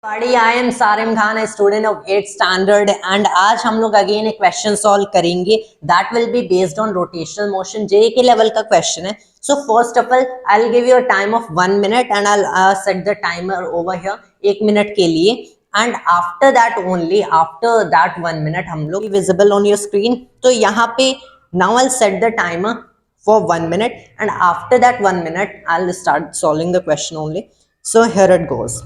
I am Sarim Khan, a student of 8th standard, and आज हम लोग again एक क्वेश्चन सॉल्व करेंगे that will be based on rotational motion. JEE के level का question है. So first of all, I'll give you a time of 1 minute and I'll set the timer over here 1 minute के लिए. And after that only, after that 1 minute हम लोग visible on your screen. तो यहाँ पे now I'll set the timer for 1 minute and after that 1 minute I'll start solving the question only. So here it goes.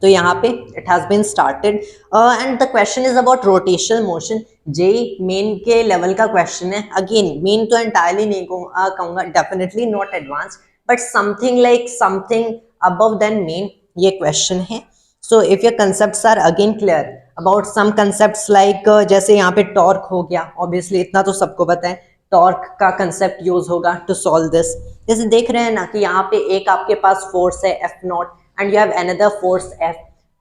तो यहाँ पे it has been started and the question is about rotational motion. JEE main के level का question है. Again main तो entirely नहीं कहूँगा, definitely not advance, but something like something above than main ये क्वेश्चन है. So if your concepts are again clear about some concepts like जैसे यहाँ पे टॉर्क हो गया, ऑब्वियसली इतना तो सबको पता है टॉर्क का कंसेप्ट यूज होगा टू सॉल्व दिस. जैसे देख रहे हैं ना कि यहाँ पे एक आपके पास फोर्स है F0 and you have another force F,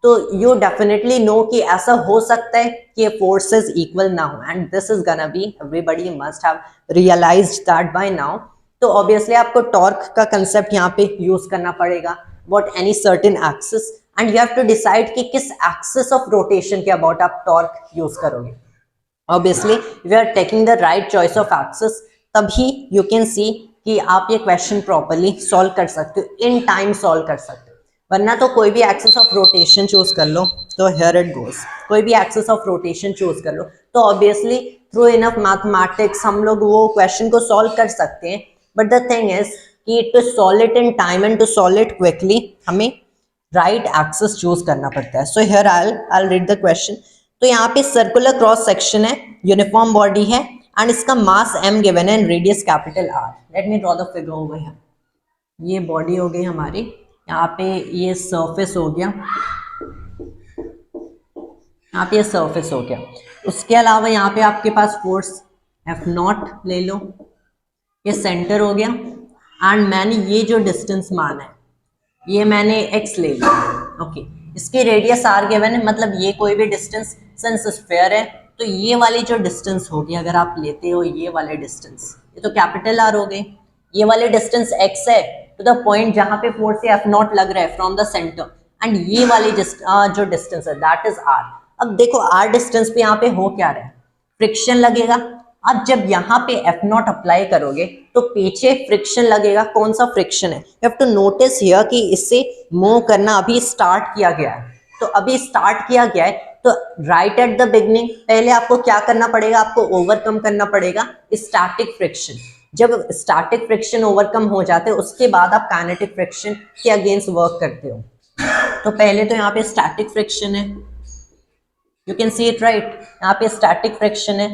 तो you definitely know कि ऐसा हो सकता है कि forces equal ना हो, and this is gonna be everybody must have realized that by now. तो obviously आपको torque का concept यहाँ पे use करना पड़ेगा about any certain axis and you have to decide कि किस axis of rotation के about आप torque use करोगे. Obviously if you are taking the right choice of axis तभी you can see कि आप ये question properly solve कर सकते हो, in time solve कर सकते हो. वरना तो कोई भी एक्सिस ऑफ रोटेशन चूज कर लो. तो हियर इट गोस, कोई भी एक्सिस ऑफ रोटेशन चूज कर लो तो ऑब्वियसली थ्रू इनफ मैथमेटिक्स हम लोग वो क्वेश्चन को सॉल्व कर सकते हैं. बट द थिंग इज कि to solve it in time and to solve it quickly हमें राइट एक्सिस चूज करना पड़ता है. So here I read the question. तो यहाँ पे सर्कुलर क्रॉस सेक्शन है, यूनिफॉर्म बॉडी है एंड इसका मास m गिवन है and radius capital R. Let me draw the figure over here. ये बॉडी हो गई हमारी, यहाँ पे ये सरफेस हो गया, यहाँ पे ये सरफेस हो गया. उसके अलावा यहाँ पे आपके पास फोर्स F0 ले लो, ये सेंटर हो गया एंड मैंने ये जो डिस्टेंस माना है ये मैंने x ले लिया. ओके, इसकी रेडियस R गिवन है, मतलब ये कोई भी डिस्टेंस सिंस स्फीयर है तो ये वाली जो डिस्टेंस होगी अगर आप लेते हो ये वाले डिस्टेंस, ये तो कैपिटल R हो गई. ये वाले डिस्टेंस x है टू द पॉइंट जहां पे फोर्स F0 लग रहा है फ्रॉम द सेंटर, एंड ये वाली जो डिस्टेंस है दैट इज R. अब देखो R डिस्टेंस पे यहाँ पे हो क्या रहा है, फ्रिक्शन लगेगा. अब जब यहाँ पे F0 अप्लाई करोगे तो पीछे फ्रिक्शन लगेगा. कौन सा फ्रिक्शन है? You have to notice here कि इससे मूव करना अभी स्टार्ट किया गया है. तो अभी स्टार्ट किया गया है तो राइट एट द बिगनिंग पहले आपको क्या करना पड़ेगा, आपको ओवरकम करना पड़ेगा स्टैटिक फ्रिक्शन. जब स्टैटिक फ्रिक्शन ओवरकम हो जाते हैं उसके बाद आप काइनेटिक फ्रिक्शन के अगेंस्ट वर्क करते हो. तो पहले तो यहाँ पे स्टैटिक फ्रिक्शन है, you can see it right, यहाँ पे स्टैटिक फ्रिक्शन है.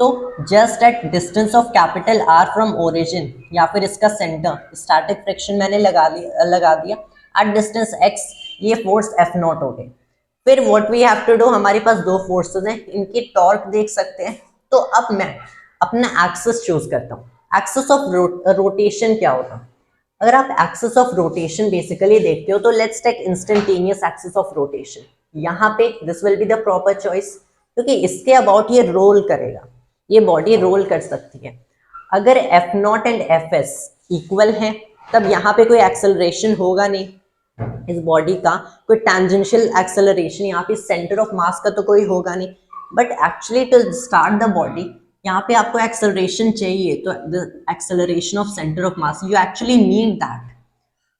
तो just at distance of capital R from origin या फिर इसका सेंटर स्टैटिक फ्रिक्शन मैंने लगा दिया एट डिस्टेंस x. ये फोर्स F0 हो गए. फिर what we have to do, हमारे पास दो फोर्सेस हैं, इनकी टॉर्क देख सकते हैं. तो अब मैं अपना एक्सिस चूज करता हूँ. एक्सिस ऑफ रोटेशन क्या होता है? अगर आप एक्सिस ऑफ रोटेशन बेसिकली देखते हो तो let's take instantaneous axis of rotation. यहाँ पे this will be the proper choice क्योंकि इसके अबाउट ये रोल करेगा, ये बॉडी रोल कर सकती है. अगर F0 एंड Fs इक्वल है तब यहाँ पे कोई एक्सेलरेशन होगा नहीं इस बॉडी का, कोई टेंजेंशियल एक्सेलरेशन यहाँ पे सेंटर ऑफ मास का तो कोई होगा नहीं. But actually to start the body यहाँ पे आपको एक्सेलरेशन चाहिए, तो the acceleration of centre of mass you actually need that.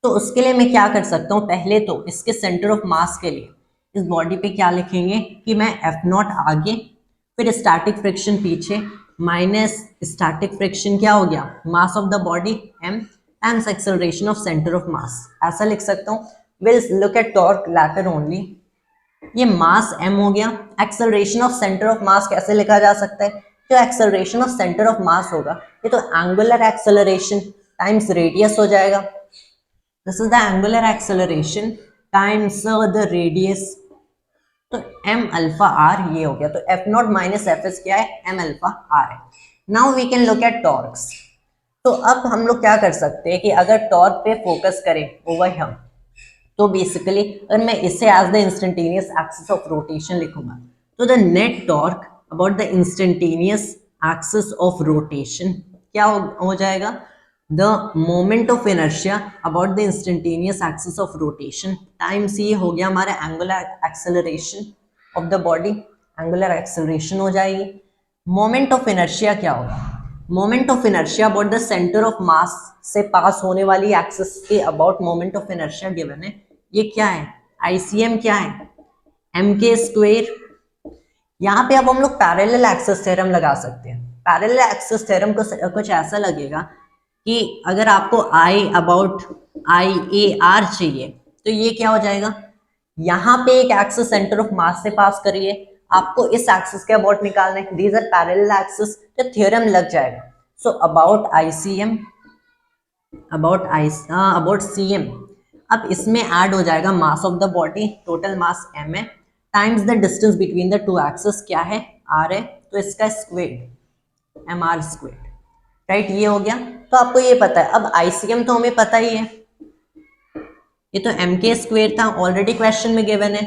तो उसके लिए मैं क्या कर सकता हूँ, पहले तो इसके सेंटर ऑफ मास के लिए इस बॉडी पे क्या लिखेंगे कि मैं F0 आगे फिर स्टैटिक फ्रिक्शन पीछे माइनस स्टैटिक फ्रिक्शन क्या हो गया mass of the body m times acceleration of centre of mass. ऐसा लिख सकता हूँ. Will look at torque later only. ये मास m हो गया, acceleration of centre of mass कैसे लिखा जा सकता है, जो acceleration of centre of mass होगा ये तो एंगुलर एक्सेलरेशन टाइम्स रेडियस हो जाएगा. This is the angular acceleration times the radius. तो m अल्फा r ये हो गया. तो F0 माइनस Fs क्या है, m अल्फा r है. Now we can look at torques. तो अब हम लोग क्या कर सकते हैं कि अगर टॉर्क पे फोकस करें ओवर हियर तो बेसिकली अगर मैं इसे as the instantaneous axis of rotation लिखूंगा तो the net torque about the instantaneous axis of rotation क्या हो जाएगा, the moment of inertia about the instantaneous axis of rotation times ये हो गया हमारा angular acceleration of the body, angular acceleration हो जाएगी। मोमेंट ऑफ इनर्शिया क्या होगा? Moment of inertia about the centre of mass से पास होने वाली एक्सिस के about moment of inertia given है। ये क्या है? आईसीएम क्या है? एम के स्क्वेयर। यहाँ पे अब हम लोग पैरेलल एक्सिस थ्योरम लगा सकते हैं। पैरेलल एक्सिस थ्योरम को कुछ ऐसा लगेगा कि अगर आपको आई अबाउट आई ए आर चाहिए तो ये क्या हो जाएगा? यहाँ पे एक एक्सिस सेंटर ऑफ मास से पास करिए, आपको इस एक्सिस के अबाउट निकालना है, दीज आर पैरेलल एक्सिस, तो थ्योरम लग जाएगा। So about ICM about CM, अब इसमें ऐड हो जाएगा mass of the body, total mass m है, times the distance between the two axis क्या है? r है, तो इसका square M R square, right. ये हो गया, तो आपको ये पता है। अब आईसीएम तो हमें पता ही है, ये तो एम के स्क्वायर था, ऑलरेडी क्वेश्चन में गिवन है।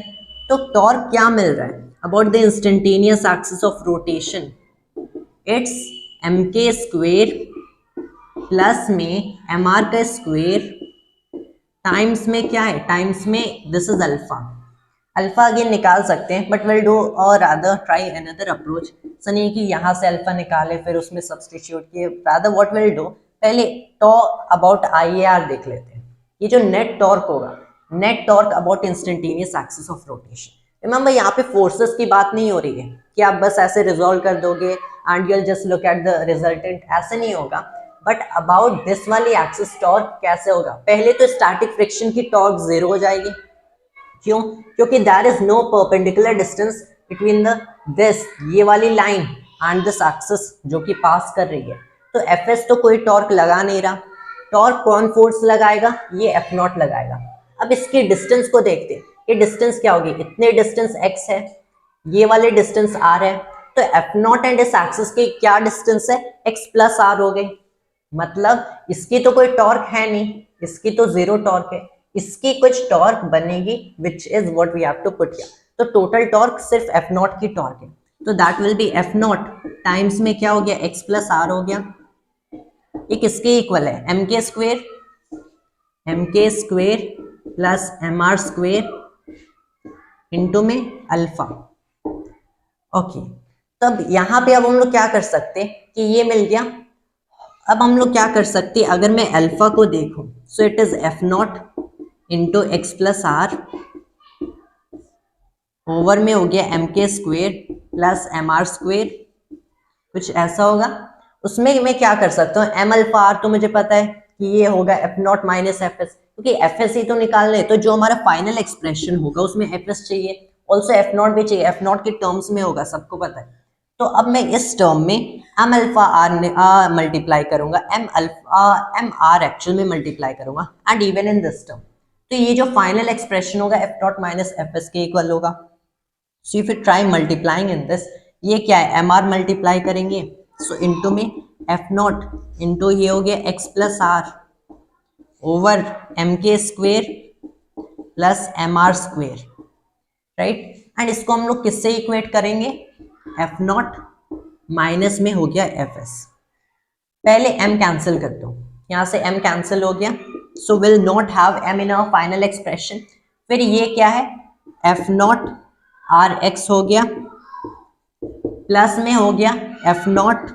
तो टॉर्क क्या मिल रहा है? About the instantaneous axis of rotation, it's M K square plus में एम आर का स्क्वायर टाइम्स में क्या है? टाइम्स में this is alpha. Alpha again निकाल सकते हैं, बट विल डू और रादर ट्राई अनदर अप्रोच। सो नहीं कि यहाँ से अल्फा निकाले फिर उसमें सब्सटीट्यूट किए, रादर व्हाट विल डू, पहले टॉ अबाउट आई ए आर देख लेते हैं। ये जो नेट टॉर्क होगा, net torque about instantaneous axis of rotation. Remember यहाँ पे फोर्सेस की बात नहीं हो रही है कि आप बस ऐसे रिजॉल्व कर दोगे and you'll just look at the resultant, ऐसे नहीं होगा। बट अबाउट दिस वाली एक्सिस टॉर्क कैसे होगा? पहले तो स्टैटिक फ्रिक्शन की टॉर्क जीरो हो जाएगी। क्यों? क्योंकि there is no perpendicular distance between the this, ये वाली लाइन एंड दिस एक्सिस जो कि पास कर रही है। तो एफ एस तो कोई टॉर्क लगा नहीं रहा, टॉर्क कौन फोर्स लगाएगा? ये एफ नॉट लगाएगा। अब इसकी डिस्टेंस को देखते हैं, ये डिस्टेंस क्या होगी? इतने डिस्टेंस x है, ये वाले डिस्टेंस r है, तो एफ नॉट एंड इस एक्सिस की क्या डिस्टेंस है? x प्लस आर हो गई। मतलब इसकी तो कोई टॉर्क है नहीं, इसकी तो जीरो टॉर्क है, इसकी कुछ टॉर्क बनेगी which is what we have to put here. तो टोटल टॉर्क सिर्फ एफ नॉट की टॉर्क है, तो that will be F not times में क्या हो गया? x प्लस आर हो गया। ये किसके इक्वल है? एम के square plus M R square into में अल्फा। ओके, तब यहां पे अब हम लोग क्या कर सकते कि ये मिल गया। अब हम लोग क्या कर सकते, अगर मैं अल्फा को देखूं, so it is F not into X plus R over में हो गया एम के square plus M R square, कुछ ऐसा होगा। उसमें मैं क्या कर सकता हूँ? एम अल्फा आर तो मुझे पता है कि ये होगा F not minus F S, क्योंकि एफ एस ही तो निकालना है, तो जो हमारा फाइनल एक्सप्रेशन होगा उसमें एफ एस चाहिए, ऑल्सो एफ नॉट भी चाहिए, एफ नॉट के टर्म्स में होगा, सबको पता है। तो अब मैं इस टर्म में एम अल्फा आर मल्टीप्लाई करूंगा, एम आर एक्चुअल में मल्टीप्लाई करूंगा, and even in this term, तो ये जो फाइनल एक्सप्रेशन होगा F not minus F S के इक्वल होगा। So if you try multiplying in this, ये क्या है? एम आर मल्टीप्लाई करेंगे, सो इंटू में एफ नॉट इंटू ये हो गया x plus R over M के square plus M R square, right. And इसको हम लोग किससे इक्वेट करेंगे? एफ नॉट माइनस में हो गया एफ एस। पहले m कैंसिल करता हूं, यहां से m कैंसिल हो गया, so will not have m in our final expression. फिर ये क्या है? एफ नॉट आर एक्स हो गया प्लस में हो गया एफ नॉट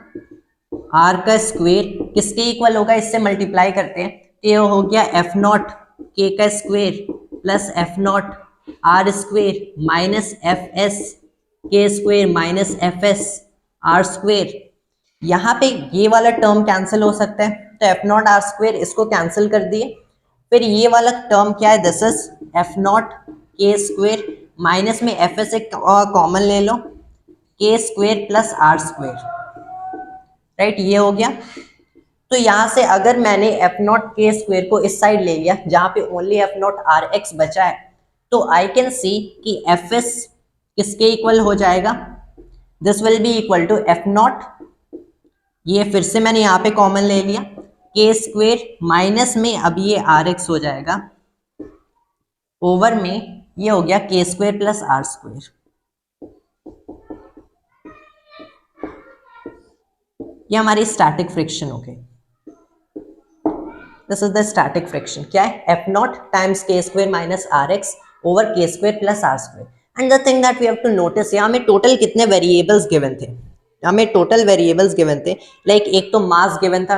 आर का स्क्वेयर, किसके इक्वल होगा? इससे मल्टीप्लाई करते हैं, ये हो गया एफ नॉट के का square plus F not R square minus F S K square minus F S R square. यहाँ पे ये वाला टर्म कैंसिल हो सकता है, तो एफ नॉट आर स्क्वेयर इसको कैंसिल कर दिए। फिर ये वाला टर्म क्या है? This is F not K square minus में एफ एस एक कॉमन ले लो, K square plus R square, right. ये हो गया। तो यहां से अगर मैंने एफ नॉट के स्क्वेयर को इस साइड ले लिया जहां पे only F not R X बचा है, तो आई कैन सी कि एफ एस किसके इक्वल हो जाएगा? This will be equal to F naught, ये फिर से मैंने यहाँ पे कॉमन ले लिया, के स्क्वेयर माइनस में अब ये आर एक्स हो जाएगा ओवर में ये हो गया के स्क्वेयर प्लस आर स्क्वेयर। ये हमारी स्टैटिक फ्रिक्शन हो गई। This is the static friction. क्या है? F not times K square minus R x over K square plus R square. And the thing that we have to notice, यहाँ में total कितने variables given थे? हमें total variables given थे. Like एक तो मास गिवन था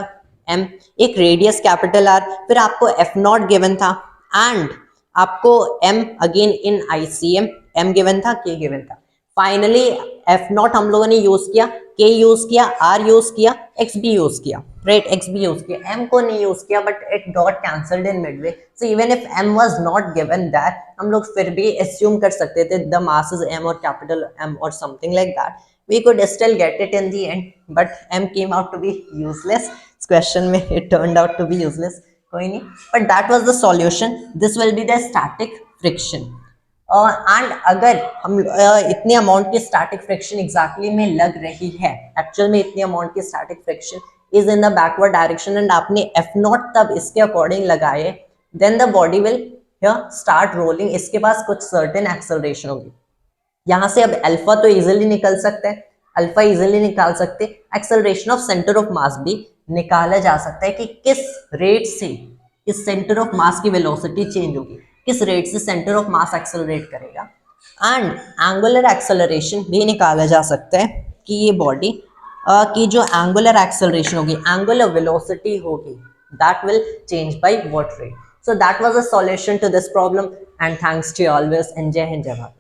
m, एक रेडियस कैपिटल R, फिर आपको एफ नॉट गिवन था एंड आपको m again in ICM m given था, k गिवन था. फाइनली एफ नॉट हम लोगों ने यूज किया, k यूज किया, r यूज किया, x भी यूज किया, राइट, x भी यूज किया, m को नहीं यूज किया but it got cancelled in Midway. So even if m was not given that, हम लोग फिर भी एज्यूम कर सकते थे द मास इज m और कैपिटल M और something like that. We could still get it in the end, but M came out to be useless. इस question में it turned out to be useless. कोई नहीं. But that was the solution. This will be the static friction. And अगर हम इतनी amount की static friction exactly में लग रही है, actual में इतनी amount की static friction is in the backward direction and आपने F naught तब इसके according लगाए, then the body will here start rolling. इसके पास कुछ certain acceleration होगी. यहां से अब अल्फा तो इजीली निकल सकता है, अल्फा इजीली निकाल सकते, एक्सेलरेशन ऑफ सेंटर ऑफ मास भी निकाला जा सकता है कि किस रेट से इस सेंटर ऑफ मास की वेलोसिटी चेंज होगी, किस रेट से सेंटर ऑफ मास एक्सेलरेट करेगा. एंड एंगुलर एक्सेलरेशन भी निकाला जा सकता है कि ये बॉडी की जो एंगुलर एक्सेलरेशन होगी, एंगुलर वेलोसिटी होगी, that will change by what rate. So that was a solution to this problem and thanks to always and जय हिंद जय भारत.